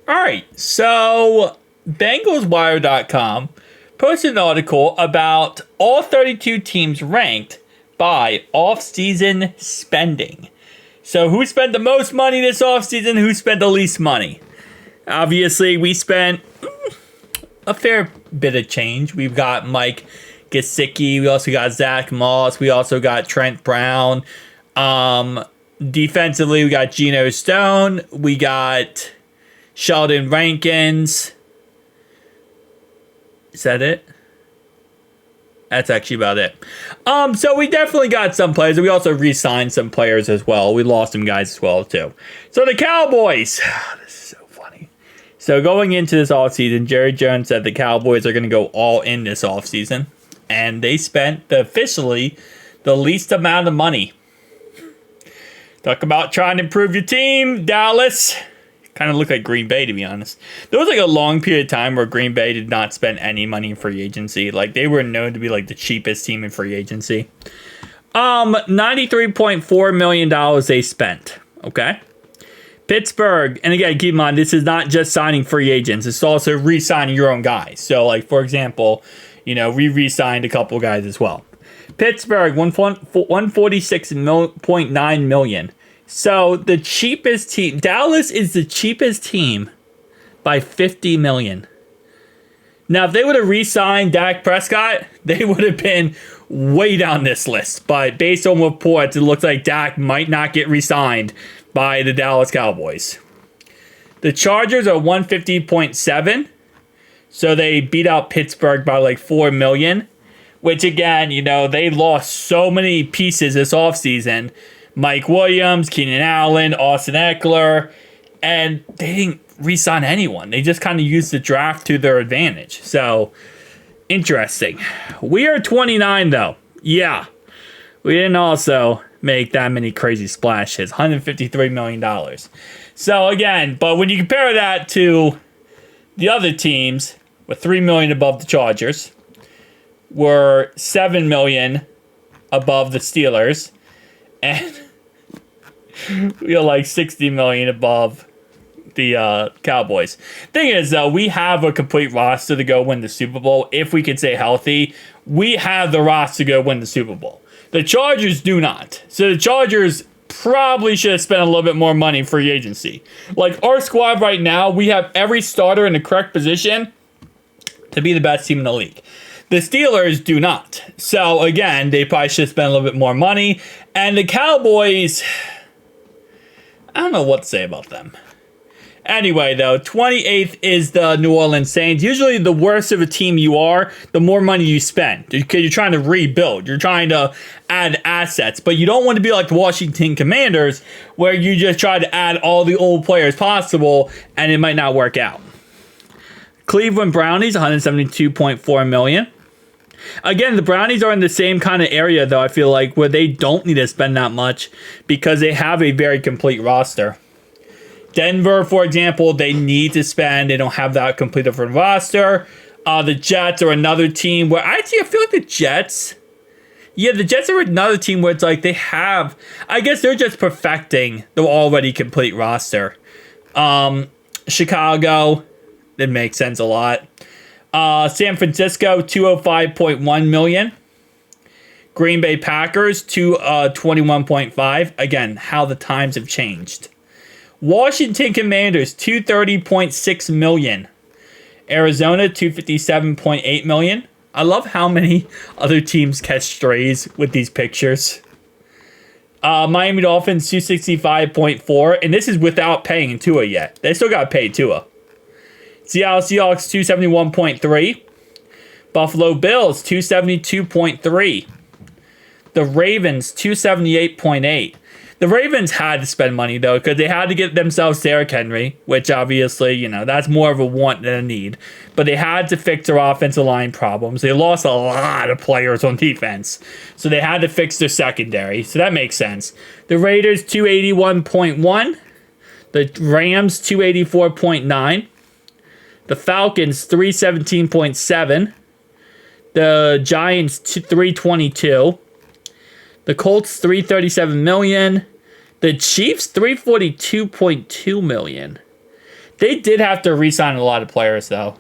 All right, so BengalsWire.com posted an article about all 32 teams ranked by off-season spending. So who spent the most money this offseason? Who spent the least money? Obviously, we spent a fair bit of change. We've got Mike Gesicki. We also got Zach Moss. We also got Trent Brown. Defensively, we got Geno Stone. We got Sheldon Rankins. Is that it? That's actually about it. So we definitely got some players. We also re-signed some players as well. We lost some guys as well, too. So the Cowboys. This is so funny. So going into this offseason, Jerry Jones said the Cowboys are going to go all in this offseason. And they spent officially the least amount of money. Talk about trying to improve your team, Dallas. Kind of looked like Green Bay, to be honest. There was like a long period of time where Green Bay did not spend any money in free agency. Like, they were known to be like the cheapest team in free agency. $93.4 million they spent. Okay. Pittsburgh, and again, keep in mind, this is not just signing free agents. It's also re-signing your own guys. So, like, for example, we re-signed a couple guys as well. Pittsburgh, $146.9 million. So the cheapest team, Dallas is the cheapest team by $50 million. Now, if they would have re-signed Dak Prescott, they would have been way down this list. But based on reports, it looks like Dak might not get re-signed by the Dallas Cowboys. The Chargers are 150.7. So they beat out Pittsburgh by like $4 million. Which, again, they lost so many pieces this offseason. Mike Williams, Keenan Allen, Austin Eckler, and they didn't re-sign anyone. They just kind of used the draft to their advantage. So, interesting. We are 29, though. Yeah. We didn't also make that many crazy splashes. $153 million. So, again, but when you compare that to the other teams, with $3 million above the Chargers, we're $7 million above the Steelers, and we are like $60 million above the Cowboys. Thing is, though, we have a complete roster to go win the Super Bowl. If we could stay healthy, we have the roster to go win the Super Bowl. The Chargers do not. So the Chargers probably should have spent a little bit more money in free agency. Like, our squad right now, we have every starter in the correct position to be the best team in the league. The Steelers do not. So, again, they probably should spend a little bit more money. And the Cowboys, I don't know what to say about them. Anyway, though, 28th is the New Orleans Saints. Usually, the worse of a team you are, the more money you spend. Because you're trying to rebuild. You're trying to add assets. But you don't want to be like the Washington Commanders, where you just try to add all the old players possible, and it might not work out. Cleveland Brownies, $172.4 million. Again, the Brownies are in the same kind of area, though, I feel like, where they don't need to spend that much because they have a very complete roster. Denver, for example, they need to spend. They don't have that complete of a roster. The Jets are another team where I feel like the Jets are another team where it's like they have, I guess they're just perfecting the already complete roster. Chicago, that makes sense a lot. San Francisco, $205.1 million. Green Bay Packers, $21.5. Again, how the times have changed. Washington Commanders, $230.6 million. Arizona, $257.8 million. I love how many other teams catch strays with these pictures. Miami Dolphins, $265.4. And this is without paying Tua yet. They still got to pay Tua. Seattle Seahawks, $271.3. Buffalo Bills, $272.3. The Ravens, $278.8. The Ravens had to spend money, though, because they had to get themselves Derrick Henry, which obviously, that's more of a want than a need. But they had to fix their offensive line problems. They lost a lot of players on defense. So they had to fix their secondary. So that makes sense. The Raiders, $281.1. The Rams, $284.9. The Falcons, $317.7. The Giants, $322. The Colts, $337 million. The Chiefs, $342.2 million. They did have to re-sign a lot of players, though.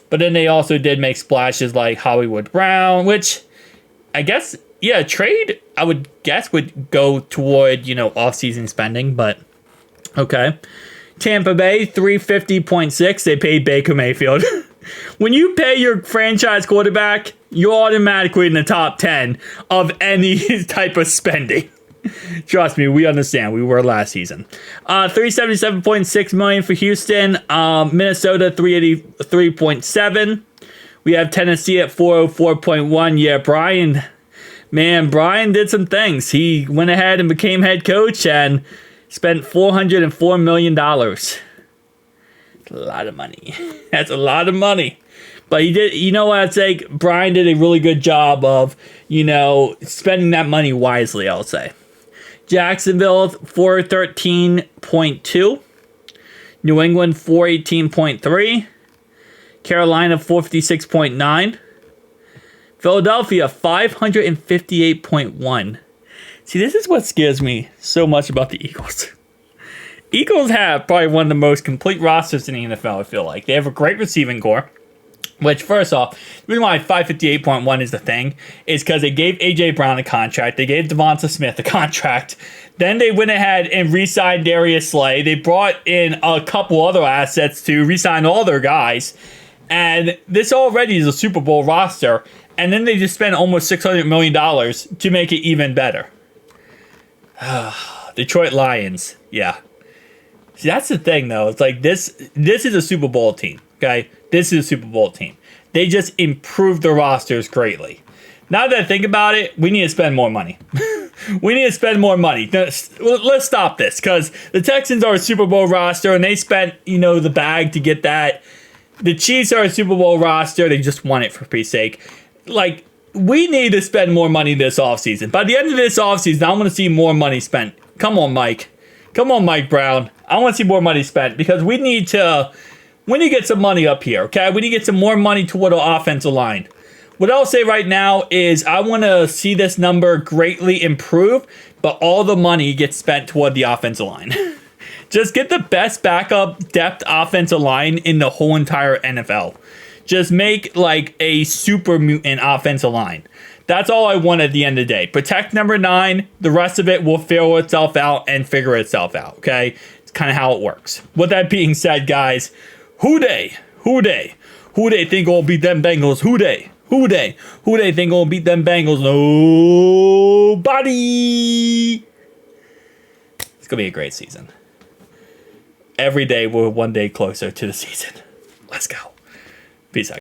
But then they also did make splashes like Hollywood Brown, which I guess, yeah, trade, I would guess, would go toward, off-season spending, but okay. Tampa Bay, 350.6. They paid Baker Mayfield. When you pay your franchise quarterback, you're automatically in the top 10 of any type of spending. Trust me, we understand. We were last season. $377.6 million for Houston. Minnesota, $383.7. We have Tennessee at $404.1. Yeah, Brian did some things. He went ahead and became head coach and spent $404 million. That's a lot of money. That's a lot of money. But he did, what I'd say? Brian did a really good job of, spending that money wisely, I'll say. Jacksonville, 413.2. New England, 418.3. Carolina, 456.9. Philadelphia, 558.1. See, this is what scares me so much about the Eagles. Eagles have probably one of the most complete rosters in the NFL, I feel like. They have a great receiving core. Which, first off, the reason why 558.1 is the thing is because they gave A.J. Brown a contract. They gave Devonta Smith a contract. Then they went ahead and re-signed Darius Slay. They brought in a couple other assets to re-sign all their guys. And this already is a Super Bowl roster. And then they just spent almost $600 million to make it even better. Detroit Lions. Yeah. See, that's the thing, though. It's like this is a Super Bowl team, okay? This is a Super Bowl team. They just improved their rosters greatly. Now that I think about it, we need to spend more money. We need to spend more money. Let's stop this, because the Texans are a Super Bowl roster, and they spent, the bag to get that. The Chiefs are a Super Bowl roster. They just won it, for peace sake. Like, we need to spend more money this offseason. By the end of this offseason, I want to see more money spent. Come on, Mike. Come on, Mike Brown. I want to see more money spent, because we need to get some money up here, okay? We need to get some more money toward our offensive line. What I'll say right now is I want to see this number greatly improve, but all the money gets spent toward the offensive line. Just get the best backup depth offensive line in the whole entire NFL. Just make like a super mutant offensive line. That's all I want at the end of the day. Protect number 9. The rest of it will figure itself out and figure itself out, okay? It's kind of how it works. With that being said, guys, who they think will beat them Bengals? Who they think will beat them Bengals? Nobody. It's going to be a great season. Every day we're one day closer to the season. Let's go. Peace out.